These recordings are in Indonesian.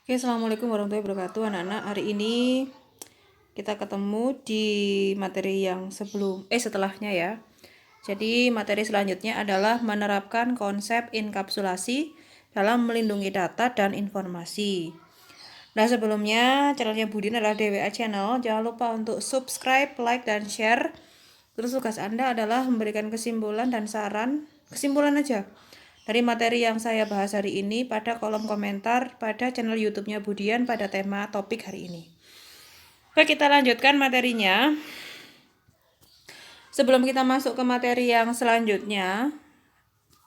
Oke, assalamualaikum warahmatullahi wabarakatuh anak-anak. Hari ini kita ketemu di materi yang setelahnya ya. Jadi materi selanjutnya adalah menerapkan konsep inkapsulasi dalam melindungi data dan informasi. Nah, sebelumnya channelnya Budin adalah DWA Channel. Jangan lupa untuk subscribe, like, dan share. Terus tugas Anda adalah memberikan kesimpulan dan saran. Kesimpulan aja dari materi yang saya bahas hari ini pada kolom komentar pada channel YouTube-nya Budian pada tema topik hari ini. Oke, kita lanjutkan materinya. Sebelum kita masuk ke materi yang selanjutnya,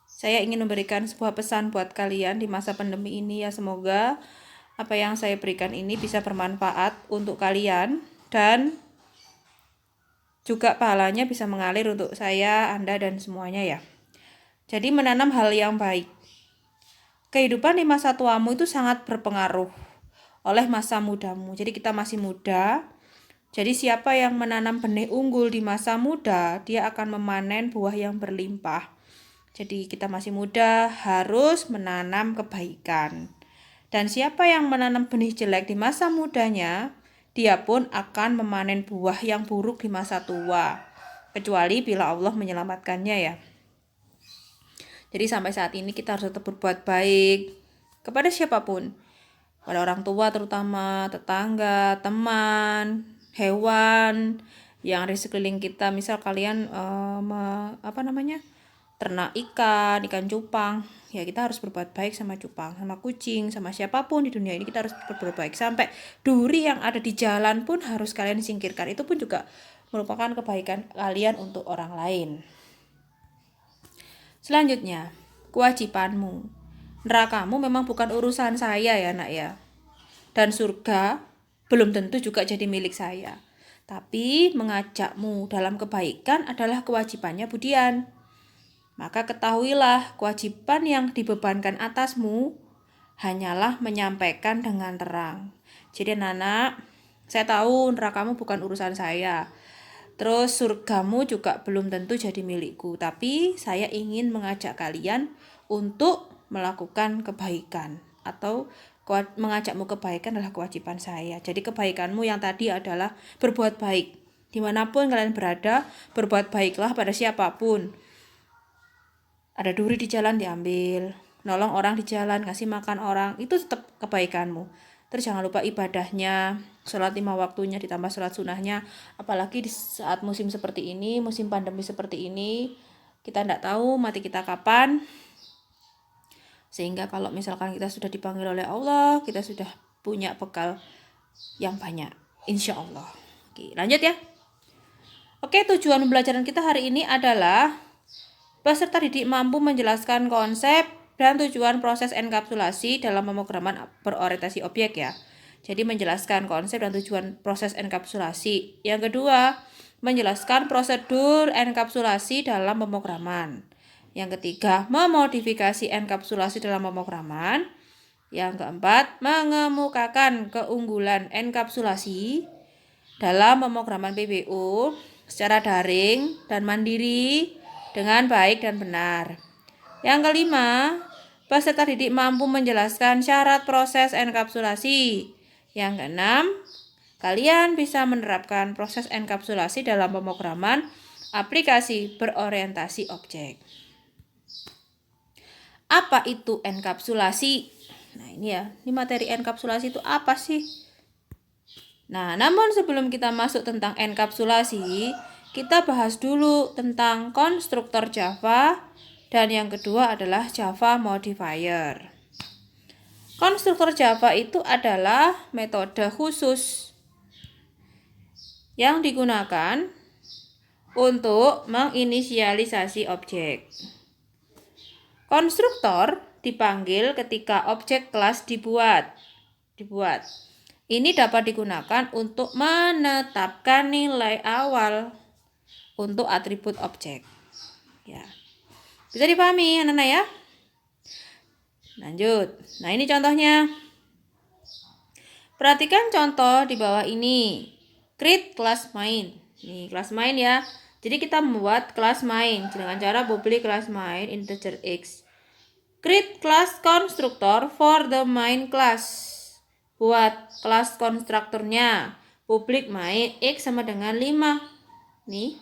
saya ingin memberikan sebuah pesan buat kalian di masa pandemi ini ya. Semoga apa yang saya berikan ini bisa bermanfaat untuk kalian dan juga pahalanya bisa mengalir untuk saya, Anda, dan semuanya ya. Jadi menanam hal yang baik. Kehidupan di masa tuamu itu sangat berpengaruh oleh masa mudamu. Jadi kita masih muda. Jadi siapa yang menanam benih unggul di masa muda, dia akan memanen buah yang berlimpah. Jadi kita masih muda harus menanam kebaikan. Dan siapa yang menanam benih jelek di masa mudanya, dia pun akan memanen buah yang buruk di masa tua. Kecuali bila Allah menyelamatkannya ya. Jadi sampai saat ini kita harus tetap berbuat baik kepada siapapun. Pada orang tua terutama, tetangga, teman, hewan yang ada di sekeliling kita. Misal kalian ternak ikan cupang, ya kita harus berbuat baik sama cupang, sama kucing, sama siapapun di dunia ini kita harus berbuat baik. Sampai duri yang ada di jalan pun harus kalian singkirkan. Itu pun juga merupakan kebaikan kalian untuk orang lain. Selanjutnya, kewajibanmu. Nerakamu memang bukan urusan saya ya nak ya. Dan surga belum tentu juga jadi milik saya. Tapi mengajakmu dalam kebaikan adalah kewajibannya Budian. Maka ketahuilah kewajiban yang dibebankan atasmu hanyalah menyampaikan dengan terang. Jadi anak, saya tahu nerakamu bukan urusan saya. Terus surgamu juga belum tentu jadi milikku. Tapi saya ingin mengajak kalian untuk melakukan kebaikan. Atau mengajakmu kebaikan adalah kewajiban saya. Jadi kebaikanmu yang tadi adalah berbuat baik. Dimanapun kalian berada, berbuat baiklah pada siapapun. Ada duri di jalan diambil. Nolong orang di jalan, ngasih makan orang. Itu tetap kebaikanmu. Terus jangan lupa ibadahnya, sholat 5 waktunya ditambah sholat sunnahnya. Apalagi di saat musim seperti ini, musim pandemi seperti ini, kita tidak tahu mati kita kapan. Sehingga kalau misalkan kita sudah dipanggil oleh Allah, kita sudah punya bekal yang banyak, insya Allah. Oke, lanjut ya. Oke, tujuan pembelajaran kita hari ini adalah peserta didik mampu menjelaskan konsep dan tujuan proses enkapsulasi dalam pemrograman berorientasi objek ya. Jadi menjelaskan konsep dan tujuan proses enkapsulasi. Yang kedua, menjelaskan prosedur enkapsulasi dalam pemrograman. Yang ketiga, memodifikasi enkapsulasi dalam pemrograman. Yang keempat, mengemukakan keunggulan enkapsulasi dalam pemrograman PBU secara daring dan mandiri dengan baik dan benar. Yang kelima, peserta didik mampu menjelaskan syarat proses enkapsulasi. Yang keenam, kalian bisa menerapkan proses enkapsulasi dalam pemrograman aplikasi berorientasi objek. Apa itu enkapsulasi? Nah ini ya, ini materi enkapsulasi itu apa sih? Nah, namun sebelum kita masuk tentang enkapsulasi, kita bahas dulu tentang konstruktor Java dan yang kedua adalah Java modifier. Konstruktor Java itu adalah metode khusus yang digunakan untuk menginisialisasi objek. Konstruktor dipanggil ketika objek kelas dibuat. Ini dapat digunakan untuk menetapkan nilai awal untuk atribut objek. Ya. Bisa dipahami anak-anak ya? Lanjut. Nah, ini contohnya. Perhatikan contoh di bawah ini. Create kelas main. Ini kelas main ya. Jadi kita membuat kelas main dengan cara public kelas main integer x. Create class constructor for the main class. Buat kelas konstruktornya. Public main X sama dengan 5. Nih.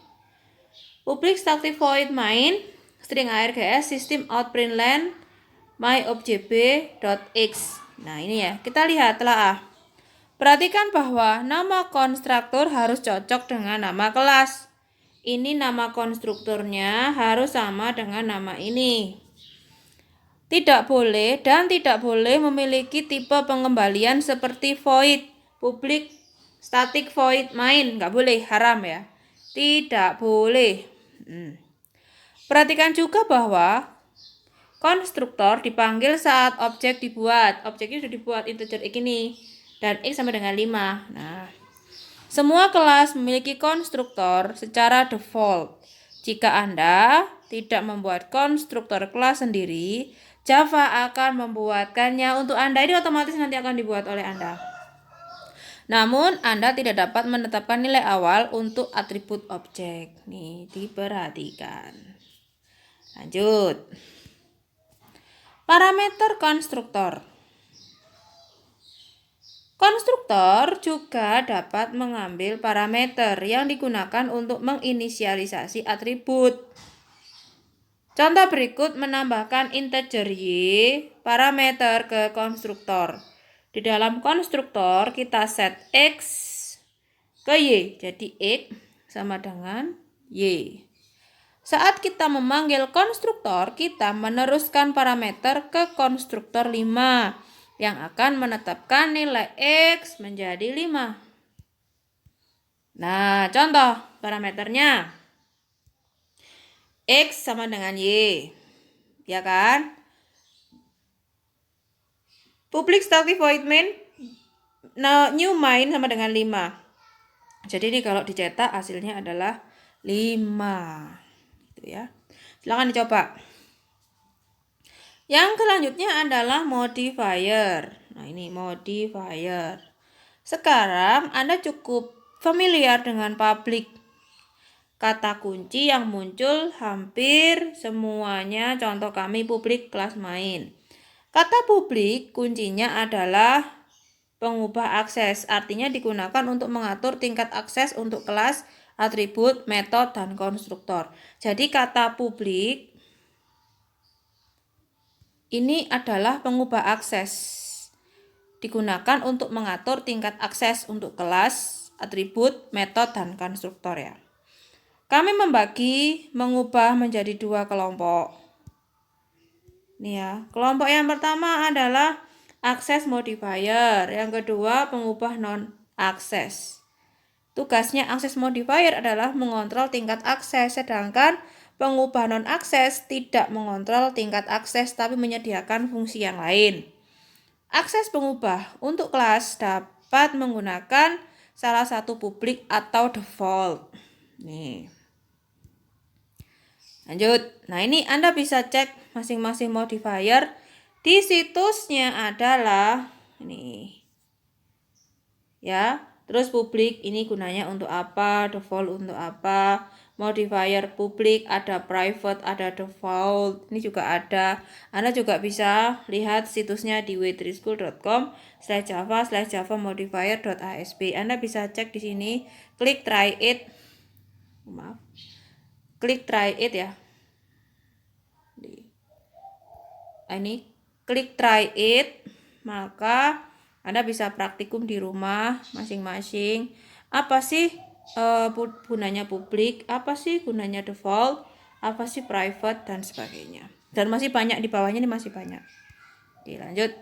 Public static void main string args system out print len my object b.x. Nah, ini ya. Kita lihat telaah. Perhatikan bahwa nama konstruktor harus cocok dengan nama kelas. Ini nama konstruktornya harus sama dengan nama ini. Tidak boleh dan tidak boleh memiliki tipe pengembalian seperti void, public, static void main. Nggak boleh, haram ya. Tidak boleh. Perhatikan juga bahwa konstruktor dipanggil saat objek dibuat. Objeknya sudah dibuat integer X ini. Dan X sama dengan 5. Nah, semua kelas memiliki konstruktor secara default. Jika Anda tidak membuat konstruktor kelas sendiri, Java akan membuatkannya untuk Anda. Ini otomatis nanti akan dibuat oleh Anda. Namun, Anda tidak dapat menetapkan nilai awal untuk atribut objek. Nih, diperhatikan. Lanjut. Parameter konstruktor. Konstruktor juga dapat mengambil parameter yang digunakan untuk menginisialisasi atribut. Contoh berikut menambahkan integer y parameter ke konstruktor. Di dalam konstruktor kita set x ke y. Jadi x sama dengan y. Saat kita memanggil konstruktor, kita meneruskan parameter ke konstruktor 5 yang akan menetapkan nilai x menjadi 5. Nah, contoh parameternya. X sama dengan Y. Ya kan? Public static void main new main sama dengan 5. Jadi ini kalau dicetak hasilnya adalah 5. Gitu ya. Silakan dicoba. Yang selanjutnya adalah modifier. Nah, ini modifier. Sekarang Anda cukup familiar dengan public. Kata kunci yang muncul hampir semuanya contoh kami publik kelas main. Kata publik kuncinya adalah pengubah akses. Artinya digunakan untuk mengatur tingkat akses untuk kelas, atribut, metode, dan konstruktor. Jadi kata publik ini adalah pengubah akses. Digunakan untuk mengatur tingkat akses untuk kelas, atribut, metode, dan konstruktor ya. Kami membagi, mengubah menjadi 2 kelompok. Nih ya, kelompok yang pertama adalah akses modifier, yang kedua pengubah non-akses. Tugasnya akses modifier adalah mengontrol tingkat akses, sedangkan pengubah non-akses tidak mengontrol tingkat akses tapi menyediakan fungsi yang lain. Akses pengubah untuk kelas dapat menggunakan salah satu publik atau default. Nih. Lanjut. Nah, ini Anda bisa cek masing-masing modifier di situsnya adalah ini. Ya, terus publik ini gunanya untuk apa, default untuk apa, modifier publik ada private, ada default. Ini juga ada. Anda juga bisa lihat situsnya di w3school.com/java/java modifier.asp. Anda bisa cek di sini, klik try it. Maaf. Klik try it ya. Ini klik try it, maka Anda bisa praktikum di rumah masing-masing. Apa sih gunanya publik, apa sih gunanya default, apa sih private, dan sebagainya. Dan masih banyak di bawahnya, ini masih banyak. Oke, lanjut.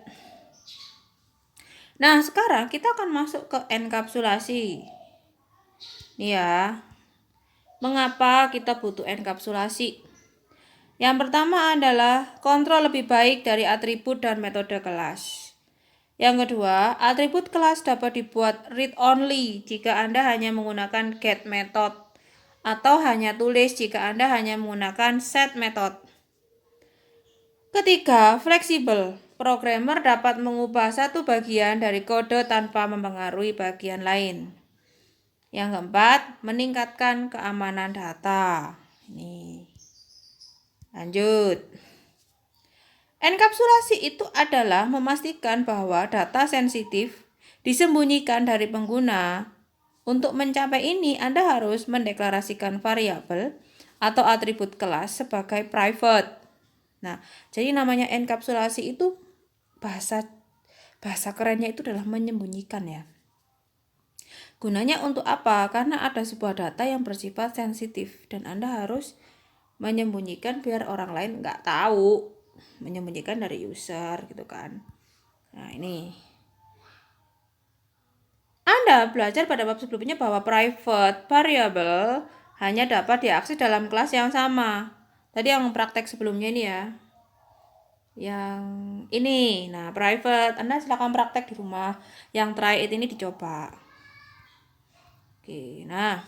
Nah, sekarang kita akan masuk ke enkapsulasi. Nih ya. Mengapa kita butuh enkapsulasi? Yang pertama adalah kontrol lebih baik dari atribut dan metode kelas. Yang kedua, atribut kelas dapat dibuat read-only jika Anda hanya menggunakan get method atau hanya tulis jika Anda hanya menggunakan set method. Ketiga, fleksibel. Programmer dapat mengubah satu bagian dari kode tanpa mempengaruhi bagian lain. Yang keempat, meningkatkan keamanan data. Ini. Lanjut. Enkapsulasi itu adalah memastikan bahwa data sensitif disembunyikan dari pengguna. Untuk mencapai ini, Anda harus mendeklarasikan variabel atau atribut kelas sebagai private. Nah, jadi namanya enkapsulasi itu bahasa kerennya itu adalah menyembunyikan ya. Gunanya untuk apa? Karena ada sebuah data yang bersifat sensitif dan Anda harus menyembunyikan biar orang lain nggak tahu, menyembunyikan dari user gitu kan. Nah ini Anda belajar pada bab sebelumnya bahwa private variable hanya dapat diakses dalam kelas yang sama. Tadi yang praktek sebelumnya ini ya, yang ini. Nah private, Anda silakan praktek di rumah. Yang try it ini dicoba. Oke, nah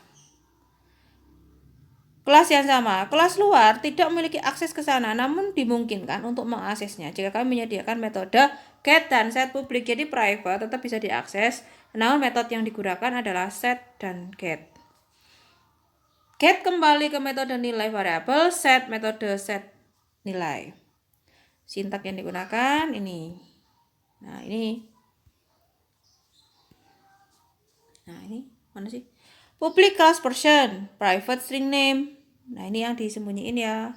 kelas yang sama, kelas luar tidak memiliki akses ke sana, namun dimungkinkan untuk mengaksesnya jika kami menyediakan metode get dan set publik. Jadi private tetap bisa diakses, namun metode yang digunakan adalah set dan get. Get kembali ke metode nilai variabel, set metode set nilai. Sintak yang digunakan ini. Nah ini mana sih? Public class person, private string name. Nah ini yang disembunyiin ya.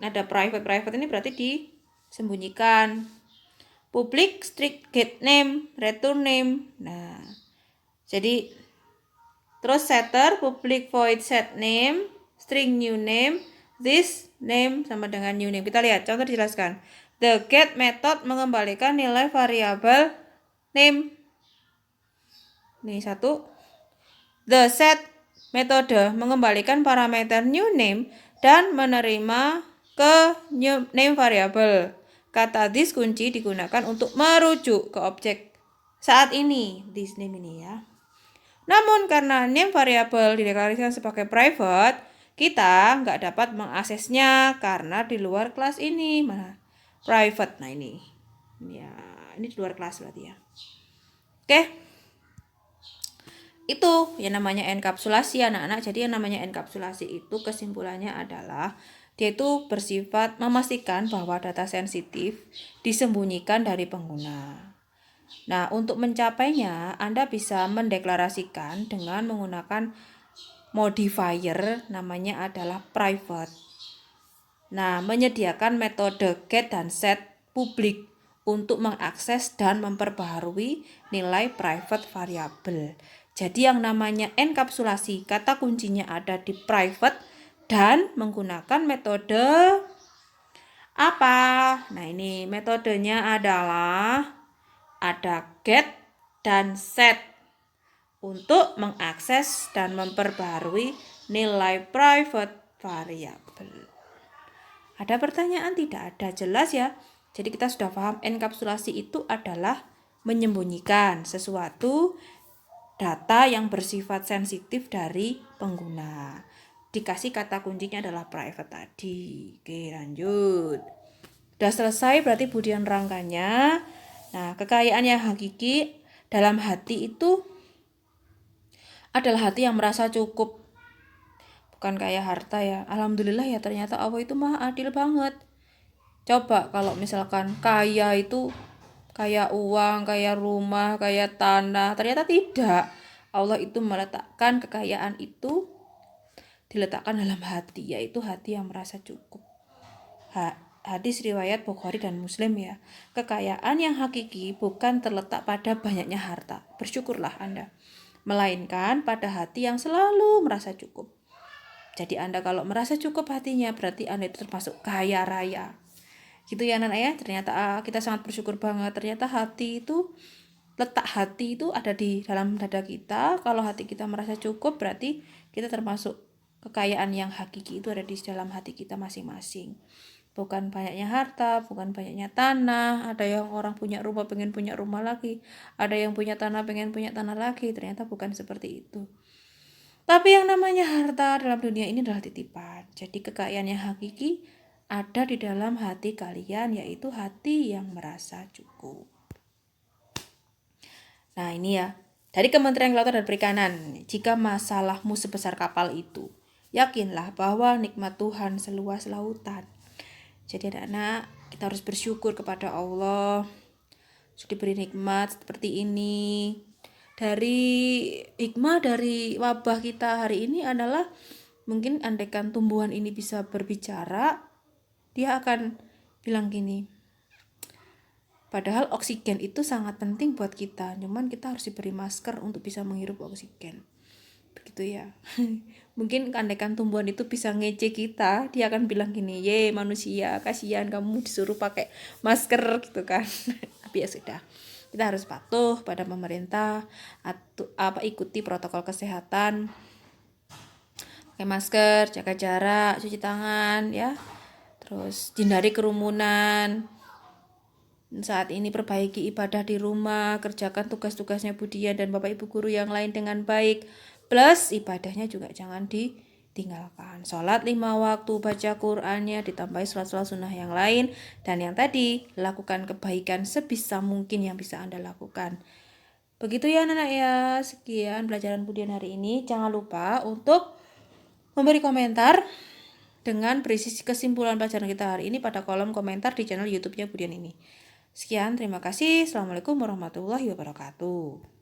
Ada private ini berarti disembunyikan. Public string get name, return name. Nah, jadi terus setter public void set name, string new name, this name sama dengan new name. Kita lihat contoh dijelaskan. The get method mengembalikan nilai variabel name. Ini satu. The set metode mengembalikan parameter new name dan menerima ke new name variable. Kata this kunci digunakan untuk merujuk ke objek saat ini, this name ini ya. Namun karena name variable dideklarasikan sebagai private, kita nggak dapat mengaksesnya karena di luar kelas ini. Mana? Private. Nah ini ya, ini di luar kelas berarti ya. Oke. Itu yang namanya enkapsulasi anak-anak. Jadi yang namanya enkapsulasi itu kesimpulannya adalah dia itu bersifat memastikan bahwa data sensitif disembunyikan dari pengguna. Nah, untuk mencapainya Anda bisa mendeklarasikan dengan menggunakan modifier namanya adalah private. Nah, menyediakan metode get dan set publik untuk mengakses dan memperbaharui nilai private variable. Jadi yang namanya enkapsulasi, kata kuncinya ada di private dan menggunakan metode apa? Nah ini metodenya adalah ada get dan set untuk mengakses dan memperbaharui nilai private variable. Ada pertanyaan? Tidak ada, jelas ya. Jadi kita sudah paham enkapsulasi itu adalah menyembunyikan sesuatu data yang bersifat sensitif dari pengguna. Dikasih kata kuncinya adalah private tadi. Oke, lanjut. Sudah selesai berarti budian rangkanya. Nah, kekayaan yang hakiki dalam hati itu adalah hati yang merasa cukup. Bukan kayak harta ya. Alhamdulillah ya, ternyata Allah itu maha adil banget. Coba kalau misalkan kaya itu kayak uang, kayak rumah, kayak tanah, ternyata tidak. Allah itu meletakkan kekayaan itu diletakkan dalam hati, yaitu hati yang merasa cukup. Hadis riwayat Bukhari dan Muslim ya. Kekayaan yang hakiki bukan terletak pada banyaknya harta, bersyukurlah Anda, melainkan pada hati yang selalu merasa cukup. Jadi Anda kalau merasa cukup hatinya, berarti Anda itu termasuk kaya raya. Gitu ya anak ya, ternyata kita sangat bersyukur banget. Ternyata letak hati itu ada di dalam dada kita. Kalau hati kita merasa cukup, berarti kita termasuk kekayaan yang hakiki itu ada di dalam hati kita masing-masing. Bukan banyaknya harta, bukan banyaknya tanah. Ada yang orang punya rumah pengen punya rumah lagi, ada yang punya tanah pengen punya tanah lagi. Ternyata bukan seperti itu. Tapi yang namanya harta dalam dunia ini adalah titipan. Jadi kekayaan yang hakiki ada di dalam hati kalian, yaitu hati yang merasa cukup. Nah ini ya, dari Kementerian Kelautan dan Perikanan, jika masalahmu sebesar kapal itu, yakinlah bahwa nikmat Tuhan seluas lautan. Jadi anak-anak, kita harus bersyukur kepada Allah. sudah diberi nikmat seperti ini. Dari hikmah dari wabah kita hari ini adalah mungkin andaikan tumbuhan ini bisa berbicara, dia akan bilang gini, padahal oksigen itu sangat penting buat kita, cuman kita harus diberi masker untuk bisa menghirup oksigen. Begitu ya. Mungkin andaikan tumbuhan itu bisa ngece kita, dia akan bilang gini, ye manusia kasihan kamu disuruh pakai masker gitu kan. Tapi ya sudah, kita harus patuh pada pemerintah atau ikuti protokol kesehatan, pakai masker, jaga jarak, cuci tangan ya, terus hindari kerumunan. Saat ini perbaiki ibadah di rumah, kerjakan tugas-tugasnya Budian dan Bapak Ibu guru yang lain dengan baik, plus ibadahnya juga jangan ditinggalkan. Sholat 5 waktu, baca Qur'annya, ditambahi sholat-sholat sunnah yang lain, dan yang tadi, lakukan kebaikan sebisa mungkin yang bisa Anda lakukan. Begitu ya anak-anak ya, sekian pelajaran Budian hari ini. Jangan lupa untuk memberi komentar dengan berisi kesimpulan pelajaran kita hari ini pada kolom komentar di channel YouTube-nya Budian ini. Sekian, terima kasih. Assalamualaikum warahmatullahi wabarakatuh.